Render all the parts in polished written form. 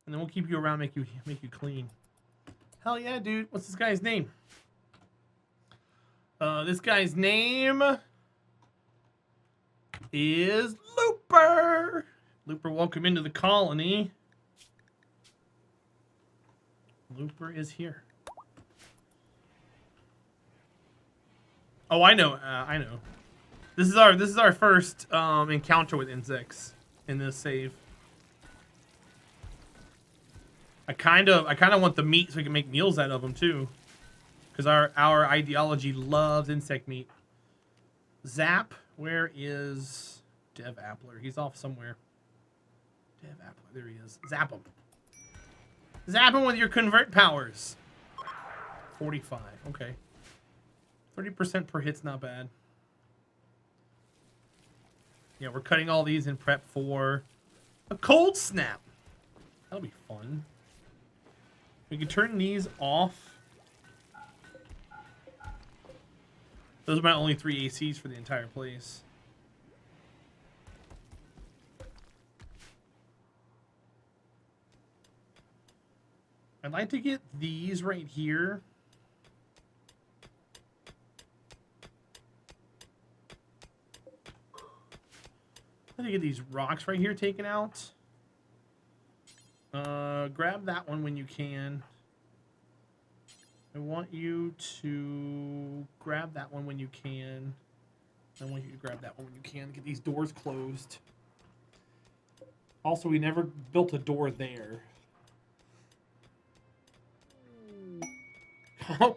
And then we'll keep you around, make you clean. Hell yeah, dude. What's this guy's name? This guy's name is Looper. Looper, welcome into the colony. Looper is here. Oh, I know. I know. This is our first encounter with insects in this save. I kind of want the meat so we can make meals out of them too, because our ideology loves insect meat. Zap, where is Dev Appler? He's off somewhere. Dev Appler, there he is. Zap him. Zap him with your convert powers. 45. Okay. 30% per hit's not bad. Yeah, we're cutting all these in prep for a cold snap. That'll be fun. We can turn these off. Those are my only 3 ACs for the entire place. I'd like to get these right here. I'd like to get these rocks right here taken out. Grab that one when you can. I want you to grab that one when you can. I want you to grab that one when you can. Get these doors closed. Also, we never built a door there. Oh,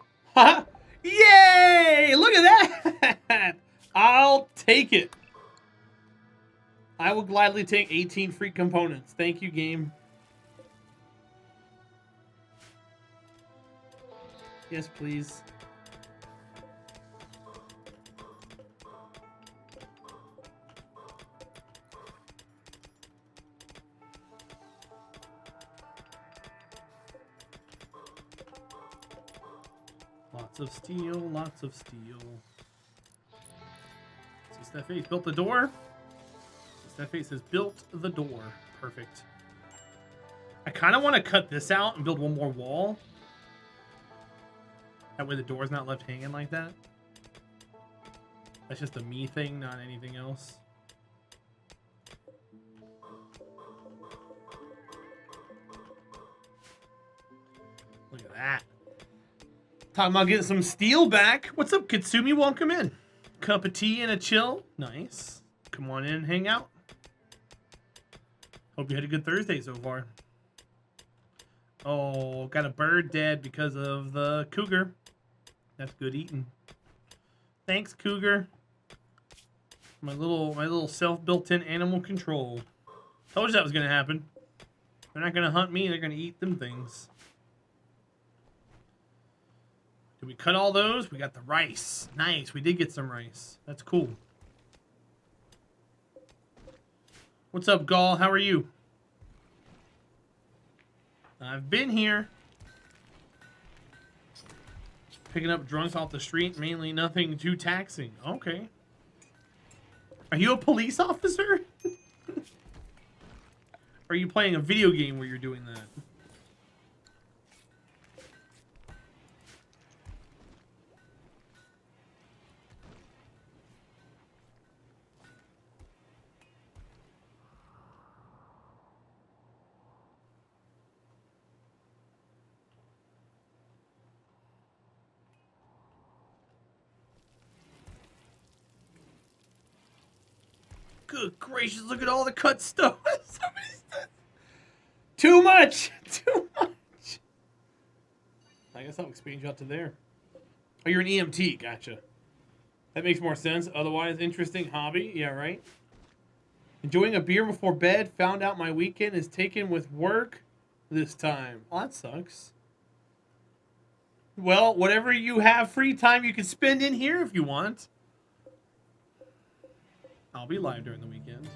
yay! Look at that! I'll take it. I will gladly take 18 free components. Thank you, game. Yes, please. Lots of steel, lots of steel. See, Steph Face built the door. Steph Face has built the door. Perfect. I kind of want to cut this out and build one more wall. That way the door's not left hanging like that. That's just a me thing, not anything else. Look at that. Talking about getting some steel back. What's up, Katsumi? Welcome in. Cup of tea and a chill. Nice. Come on in and hang out. Hope you had a good Thursday so far. Oh, got a bird dead because of the cougar. That's good eating. Thanks, cougar. My little self-built-in animal control. Told you that was gonna happen. They're not gonna hunt me, they're gonna eat them things. Did we cut all those? We got the rice. Nice, we did get some rice. That's cool. What's up, Gall? How are you? I've been here. Picking up drunks off the street, mainly nothing too taxing. Okay. Are you a police officer? Or are you playing a video game where you're doing that? Good gracious, look at all the cut stuff. Too much! Too much! I guess I'll expand you out to there. Oh, you're an EMT. Gotcha. That makes more sense. Otherwise, interesting hobby. Yeah, right? Enjoying a beer before bed. Found out my weekend is taken with work this time. Oh, that sucks. Well, whatever you have free time, you can spend in here if you want. I'll be live during the weekend.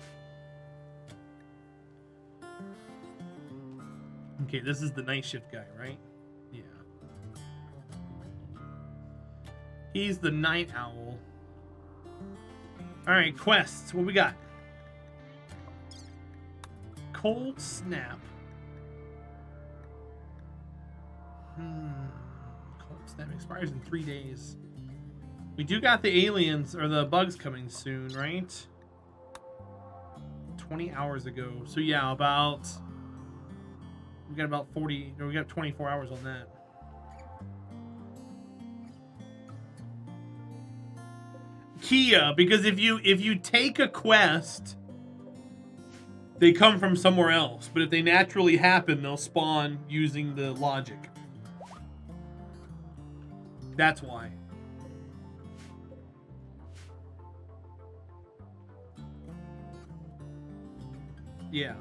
Okay, this is the night shift guy, right? Yeah. He's the night owl. Alright, quests. What we got? Cold snap. Snap expires in 3 days. We do got the aliens or the bugs coming soon, right? 20 hours ago. So yeah, about we got about 40 or we got 24 hours on that. Kia, because if you take a quest, they come from somewhere else, but if they naturally happen, they'll spawn using the logic. That's why. Yeah.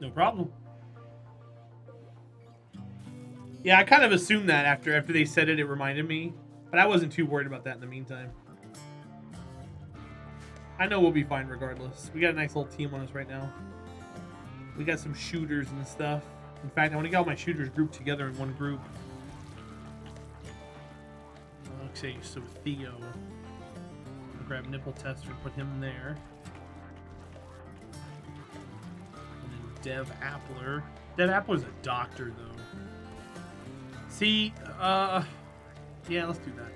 No problem. Yeah, I kind of assumed that after they said it, it reminded me. But I wasn't too worried about that in the meantime. I know we'll be fine regardless. We got a nice little team on us right now. We got some shooters and stuff. In fact, I want to get all my shooters grouped together in one group. Okay, so Theo. I'll grab Nipple Tester and put him there. And then Dev Appler. Dev Appler's a doctor, though. See, yeah, let's do that.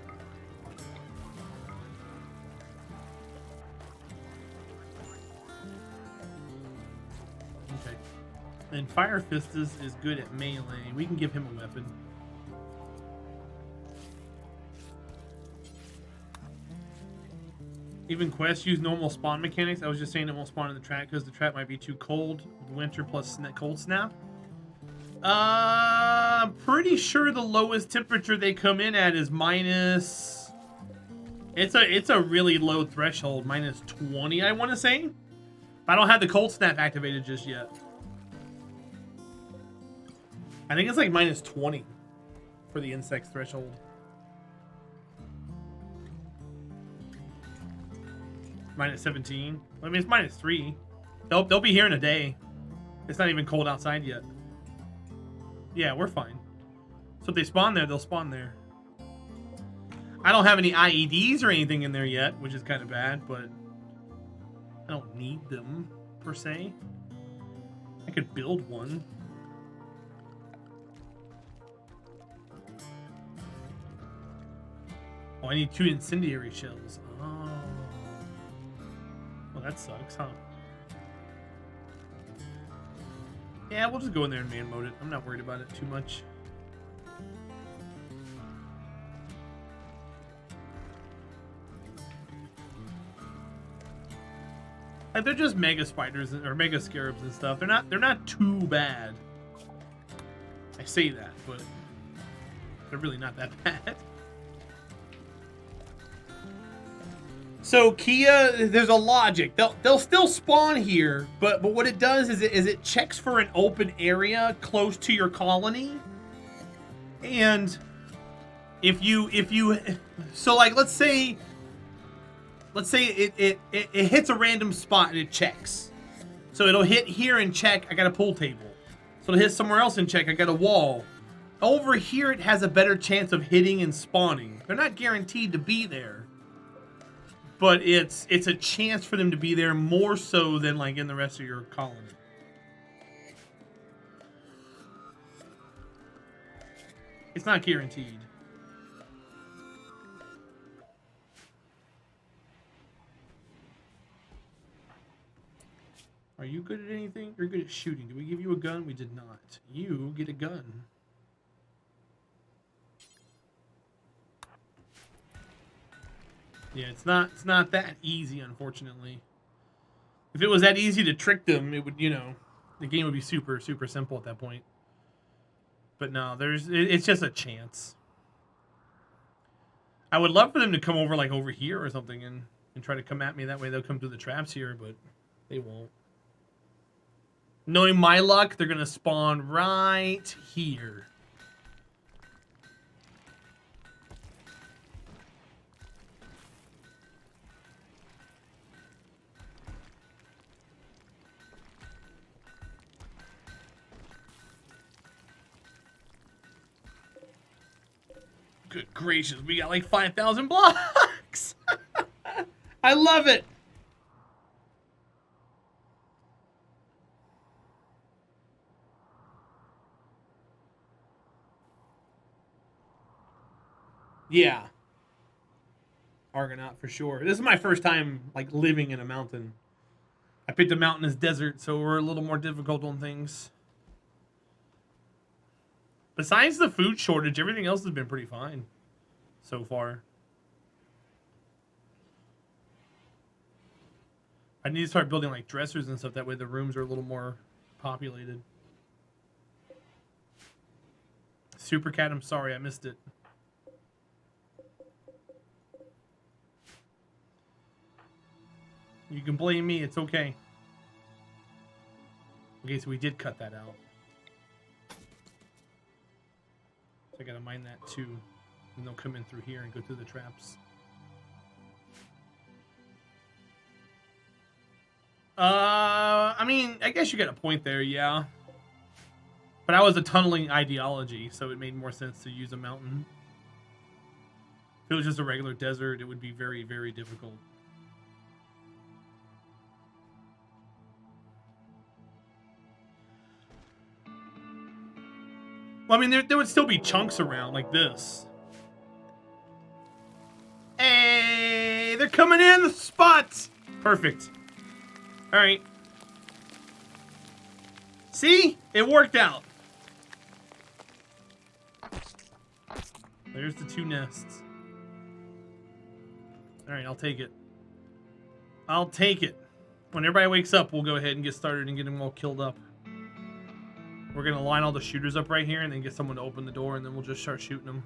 Okay. And Fire Fist is good at melee. We can give him a weapon. Even quests use normal spawn mechanics. I was just saying it won't spawn in the trap because the trap might be too cold. Winter plus cold snap. I'm pretty sure the lowest temperature they come in at is minus. It's a really low threshold, minus 20. I want to say. I don't have the cold snap activated just yet. I think it's like minus 20 for the insect threshold. Minus 17. I mean, it's minus 3. They'll be here in a day. It's not even cold outside yet. Yeah, we're fine. So if they spawn there, they'll spawn there. I don't have any IEDs or anything in there yet, which is kind of bad, but I don't need them, per se. I could build one. Oh, I need 2 incendiary shells. Oh. Well, that sucks, huh? Yeah, we'll just go in there and man mode it. I'm not worried about it too much. Like, they're just mega spiders or mega scarabs and stuff. They're not too bad. I say that, but they're really not that bad. So Kia, there's a logic. They'll still spawn here, but what it does is it checks for an open area close to your colony. And if you so like let's say it hits a random spot and it checks. So it'll hit here and check, I got a pool table. So it'll hit somewhere else and check, I got a wall. Over here it has a better chance of hitting and spawning. They're not guaranteed to be there. But it's a chance for them to be there more so than like in the rest of your colony. It's not guaranteed. Are you good at anything? You're good at shooting. Did we give you a gun? We did not. You get a gun. Yeah, it's not that easy, unfortunately. If it was that easy to trick them, it would, you know, the game would be super, super simple at that point. But no, it's just a chance. I would love for them to come over, like, over here or something and try to come at me. That way they'll come through the traps here, but they won't. Knowing my luck, they're going to spawn right here. Good gracious, we got like 5,000 blocks. I love it. Yeah. Argonaut for sure. This is my first time like living in a mountain. I picked a mountainous desert, so we're a little more difficult on things. Besides the food shortage, everything else has been pretty fine so far. I need to start building like dressers and stuff. That way the rooms are a little more populated. Super Cat, I'm sorry, I missed it. You can blame me, it's okay. Okay, so we did cut that out. So I gotta mine that too. And they'll come in through here and go through the traps. I mean, I guess you got a point there, yeah. But I was a tunneling ideology, so it made more sense to use a mountain. If it was just a regular desert, it would be very, very difficult. Well, I mean, there would still be chunks around like this. Hey, they're coming in the spots. Perfect. All right. See? It worked out. There's the 2 nests. All right, I'll take it. I'll take it. When everybody wakes up, we'll go ahead and get started and get them all killed up. We're going to line all the shooters up right here and then get someone to open the door, and then we'll just start shooting them.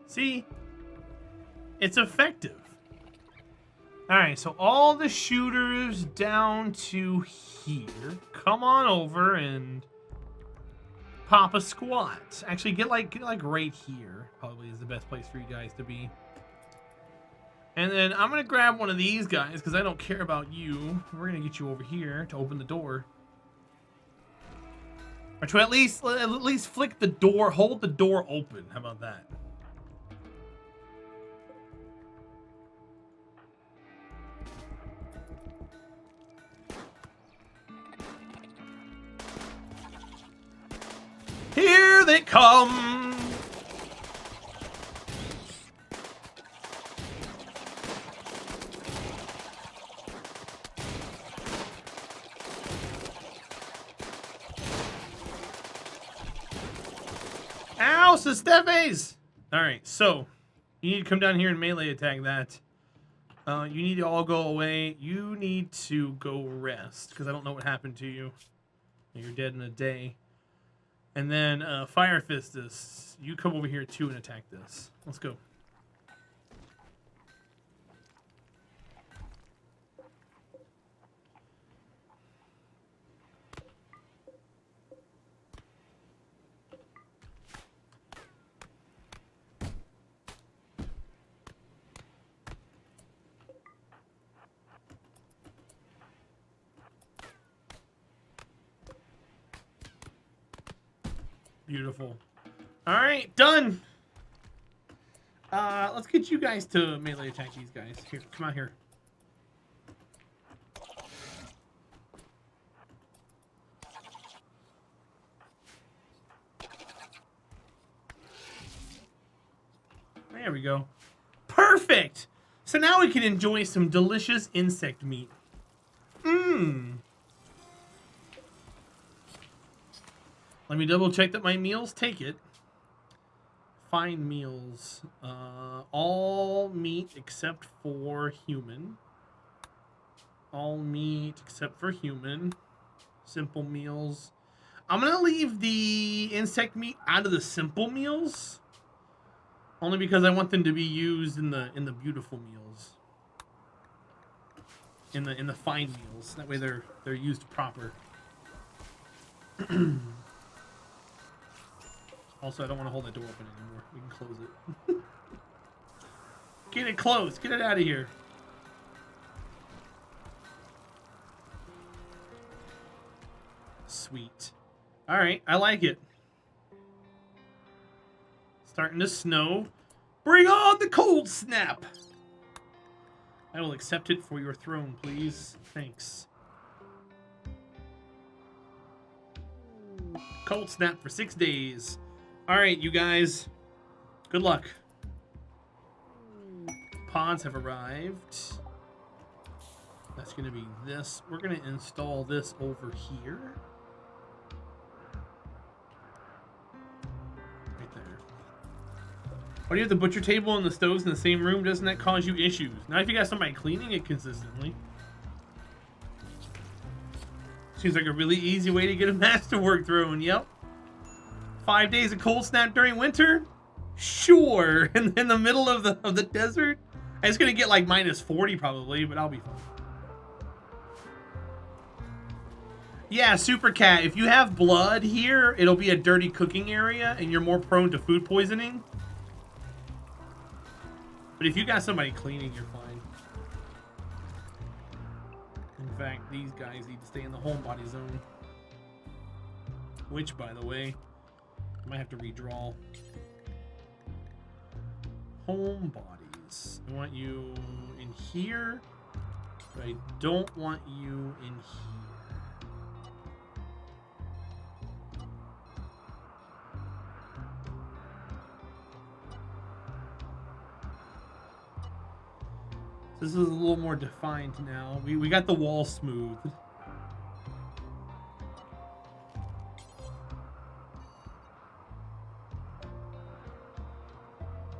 See? It's effective. Alright, so all the shooters down to here. Come on over and pop a squat. Actually, get like right here. Probably is the best place for you guys to be. And then I'm going to grab one of these guys because I don't care about you. We're going to get you over here to open the door. Or to at least flick the door, hold the door open. How about that? Here they come! Ow, Sestefes! Alright, so you need to come down here and melee attack that. You need to all go away. You need to go rest, because I don't know what happened to you. You're dead in a day. And then Fire Fist this. You come over here too and attack this. Let's go. Beautiful. All right, done. Let's get you guys to melee attack these guys. Here, come out here. There we go. Perfect. So now we can enjoy some delicious insect meat. Mmm. Let me double check that my meals take it. Find meals. All meat except for human. All meat except for human. Simple meals. I'm gonna leave the insect meat out of the simple meals. Only because I want them to be used in the beautiful meals. In the fine meals. That way they're used proper. Also, I don't want to hold that door open anymore. We can close it. Get it closed. Get it out of here. Sweet. All right, I like it. Starting to snow. Bring on the cold snap. I will accept it for your throne, please. Thanks. Cold snap for 6 days. All right, you guys. Good luck. Pods have arrived. That's going to be this. We're going to install this over here. Right there. Why do you have the butcher table and the stoves in the same room? Doesn't that cause you issues? Not if you got somebody cleaning it consistently. Seems like a really easy way to get a masterwork thrown. Yep. 5 days of cold snap during winter? Sure. In the middle of the desert? It's going to get like minus 40 probably, but I'll be fine. Yeah, Super Cat, if you have blood here, it'll be a dirty cooking area and you're more prone to food poisoning. But if you got somebody cleaning, you're fine. In fact, these guys need to stay in the homebody zone. Which, by the way, I might have to redraw. Homebodies. I want you in here, but I don't want you in here. This is a little more defined now. We got the wall smooth. And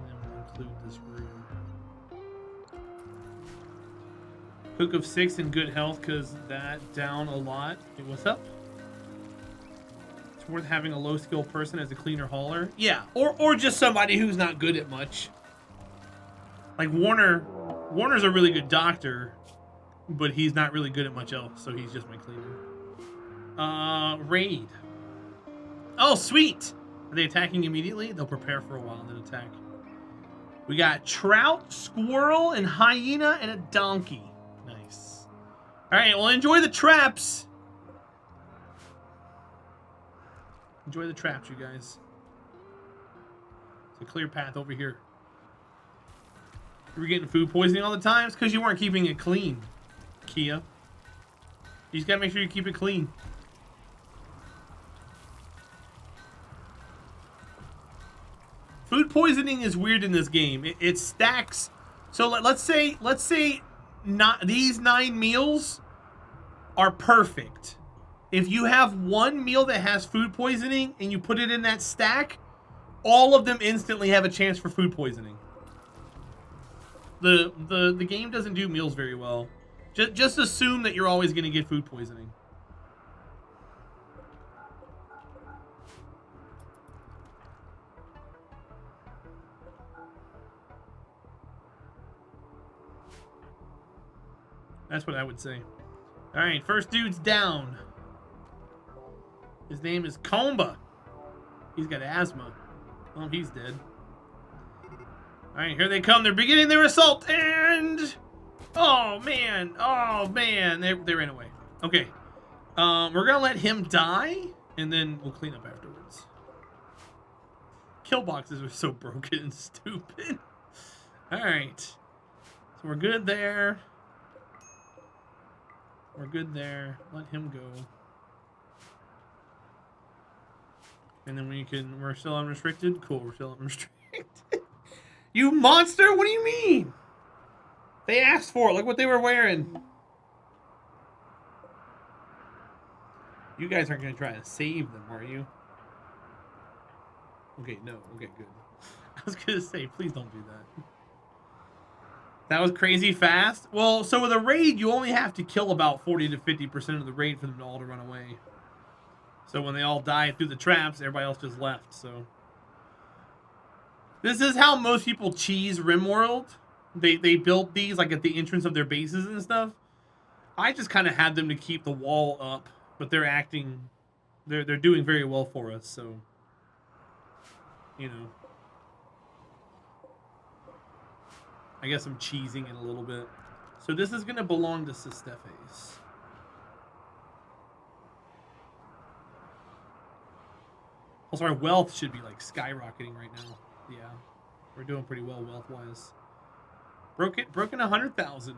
then we'll include this room. Cook of 6 in good health because that down a lot. Hey, what's up? It's worth having a low skill person as a cleaner hauler. Yeah, or just somebody who's not good at much. Like Warner's a really good doctor, but he's not really good at much else, so he's just my cleaner. Raid. Oh, sweet! Are they attacking immediately? They'll prepare for a while and then attack. We got trout, squirrel, and hyena, and a donkey. Nice. Alright, well, enjoy the traps! Enjoy the traps, you guys. It's a clear path over here. You were getting food poisoning all the time? It's because you weren't keeping it clean, Kia. You just gotta make sure you keep it clean. Food poisoning is weird in this game. It stacks. So let's say not these 9 meals are perfect. If you have one meal that has food poisoning and you put it in that stack, all of them instantly have a chance for food poisoning. The game doesn't do meals very well. Just assume that you're always going to get food poisoning. That's what I would say. Alright, first dude's down. His name is Comba. He's got asthma. Well, he's dead. Alright, here they come. They're beginning their assault, and... Oh, man. Oh, man. They ran away. Okay. We're going to let him die, and then we'll clean up afterwards. Kill boxes are so broken and stupid. Alright. So we're good there. We're good there. Let him go. And then we're still unrestricted? Cool, we're still unrestricted. You monster? What do you mean? They asked for it. Look what they were wearing. You guys aren't going to try to save them, are you? Okay, no. Okay, good. I was going to say, please don't do that. That was crazy fast. Well, so with a raid, you only have to kill about 40 to 50% of the raid for them all to run away. So when they all die through the traps, everybody else just left, so... This is how most people cheese Rimworld. They built these like at the entrance of their bases and stuff. I just kind of had them to keep the wall up, but they're doing very well for us, so you know. I guess I'm cheesing it a little bit. So this is gonna belong to Sistefes. Also, our wealth should be like skyrocketing right now. Yeah, we're doing pretty well wealth-wise. Broken 100,000.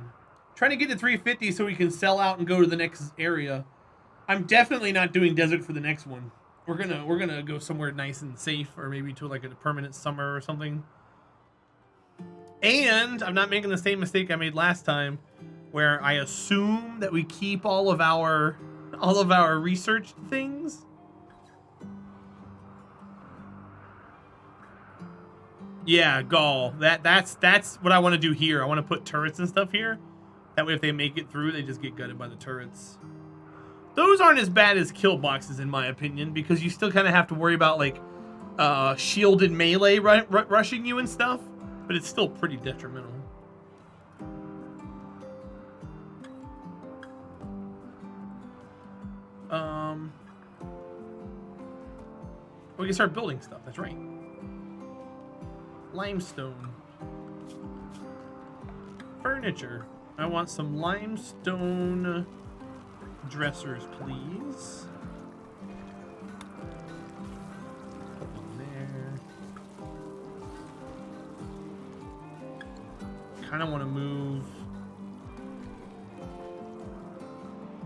Trying to get to 350 so we can sell out and go to the next area. I'm definitely not doing desert for the next one. we're gonna go somewhere nice and safe, or maybe to like a permanent summer or something. And I'm not making the same mistake I made last time, where I assume that we keep all of our research things. Yeah, Gaul. That's what I want to do here. I want to put turrets and stuff here. That way, if they make it through, they just get gutted by the turrets. Those aren't as bad as kill boxes, in my opinion, because you still kind of have to worry about like shielded melee rushing you and stuff. But it's still pretty detrimental. We can start building stuff. That's right. Limestone. Furniture. I want some limestone dressers, please. Put one there. Kind of want to move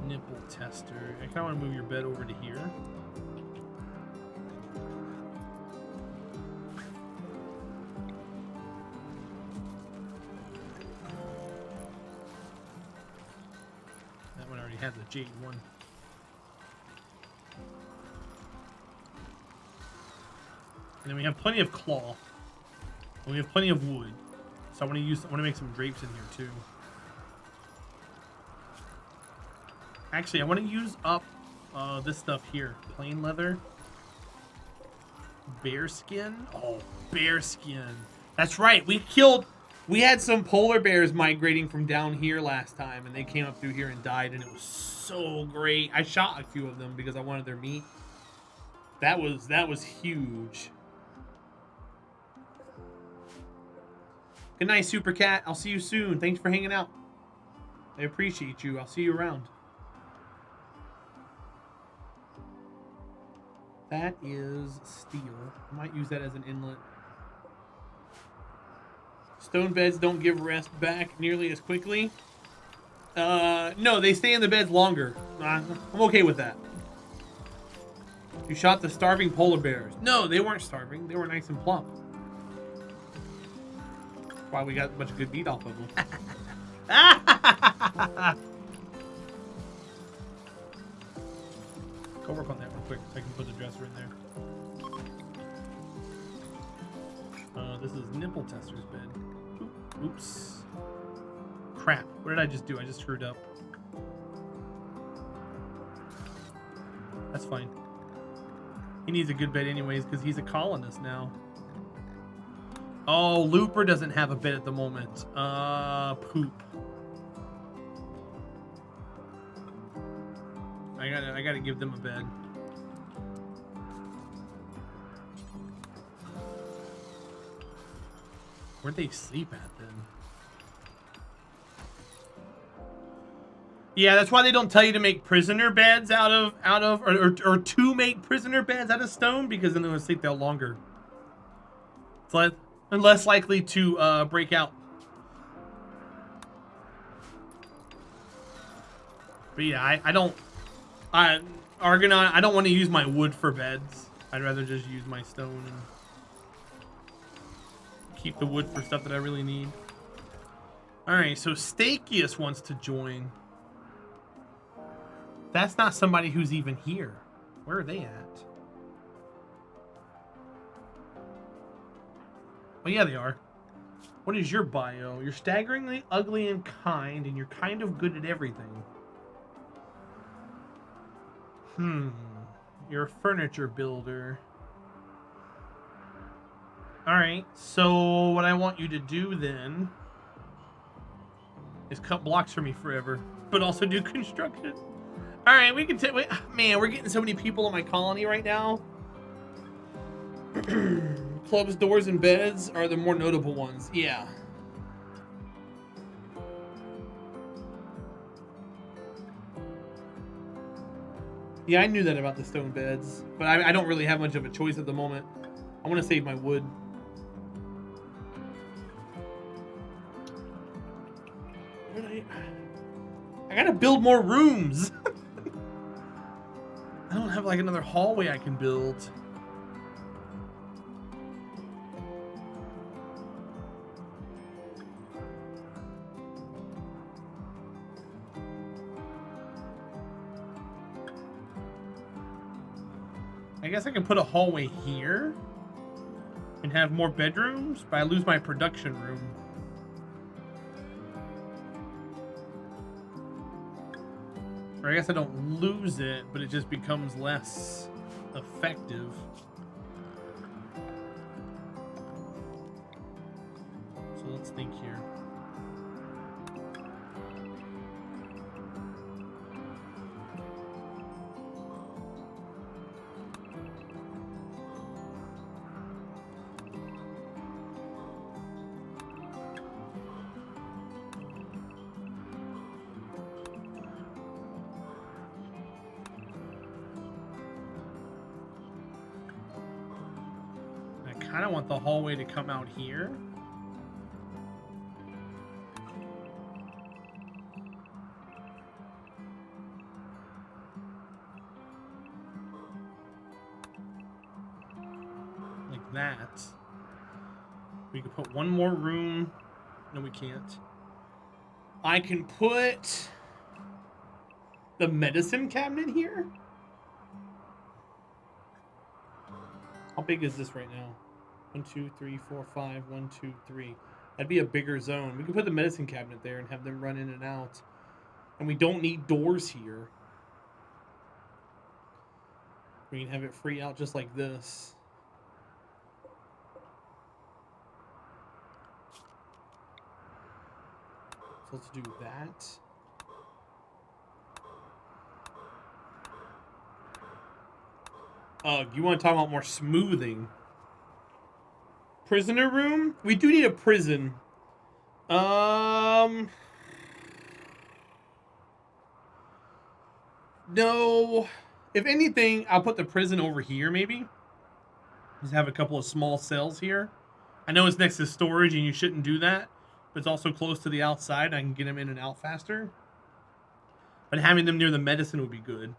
nipple tester. I kind of want to move your bed over to here. That one already had the jade one. And then we have plenty of cloth. And we have plenty of wood. So I want to make some drapes in here too. Actually, I want to use up this stuff here. Plain leather. Bear skin. Oh, bear skin. That's right. We had some polar bears migrating from down here last time, and they came up through here and died, and it was so great. I shot a few of them because I wanted their meat. That was huge. Good night, Super Cat. I'll see you soon. Thanks for hanging out. I appreciate you. I'll see you around. That is steel. I might use that as an inlet. Stone beds don't give rest back nearly as quickly. No, they stay in the beds longer. I'm okay with that. You shot the starving polar bears. No, they weren't starving. They were nice and plump. Why we got a bunch of good meat off of them. Go work on that real quick so I can put the dresser in there. This is nipple tester's bed. Oops. Crap. What did I just do? I just screwed up. That's fine. He needs a good bed anyways because he's a colonist now. Oh, Looper doesn't have a bed at the moment. Poop. I gotta give them a bed. Where'd they sleep at then? Yeah, that's why they don't tell you to make prisoner beds or to make prisoner beds out of stone, because then they're gonna sleep there longer. It's less likely to break out. But yeah, Argonaut, I don't want to use my wood for beds. I'd rather just use my stone and keep the wood for stuff that I really need. Alright, so Stakius wants to join. That's not somebody who's even here. Where are they at? Oh yeah, they are. What is your bio? You're staggeringly ugly and kind, and you're kind of good at everything. You're a furniture builder. Alright, so what I want you to do then is cut blocks for me forever, but also do construction. Alright, we can take... Man, we're getting so many people in my colony right now. Clubs, doors, and beds are the more notable ones. Yeah. Yeah, I knew that about the stone beds, but I don't really have much of a choice at the moment. I want to save my wood. I gotta build more rooms. I don't have like another hallway I can build. I guess I can put a hallway here and have more bedrooms, but I lose my production room. Or I guess I don't lose it, but it just becomes less effective. So let's think here. I kind of want the hallway to come out here. Like that. We could put one more room. No, we can't. I can put the medicine cabinet here. How big is this right now? 1, 2, 3, 4, 5. 1, 2, 3. That'd be a bigger zone. We could put the medicine cabinet there and have them run in and out. And we don't need doors here. We can have it free out just like this. So let's do that. You want to talk about more smoothing? Prisoner room? We do need a prison. No. If anything, I'll put the prison over here, maybe. Just have a couple of small cells here. I know it's next to storage, and you shouldn't do that. But it's also close to the outside. I can get them in and out faster. But having them near the medicine would be good.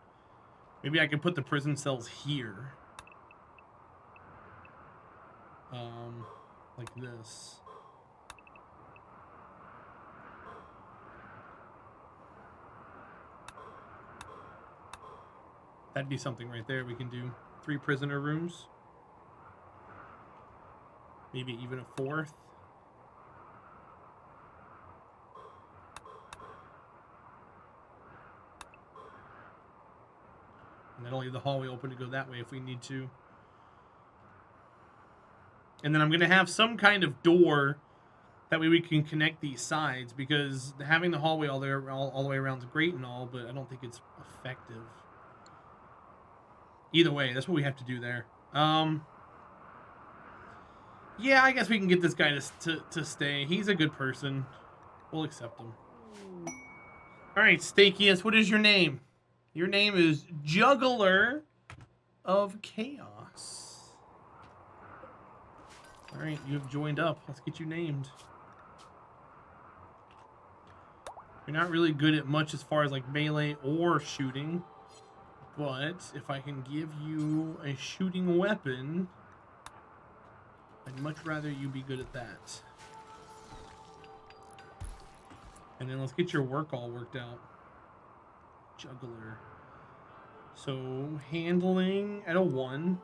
Maybe I can put the prison cells here. Like this. That'd be something right there. We can do 3 prisoner rooms. Maybe even a 4th. And then I'll leave the hallway open to go that way if we need to. And then I'm going to have some kind of door. That way we can connect these sides. Because having the hallway all the way around is great and all. But I don't think it's effective. Either way, that's what we have to do there. Yeah, I guess we can get this guy to stay. He's a good person. We'll accept him. Alright, Stakius, what is your name? Your name is Juggler of Chaos. Alright, you have joined up. Let's get you named. You're not really good at much as far as like melee or shooting. But if I can give you a shooting weapon, I'd much rather you be good at that. And then let's get your work all worked out. Juggler. So, handling at a 1.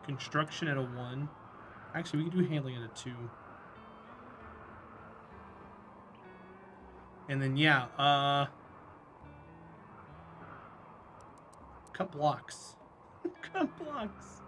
Construction at a 1. Actually, we can do handling at a 2. And then, yeah, cut blocks. Cut blocks.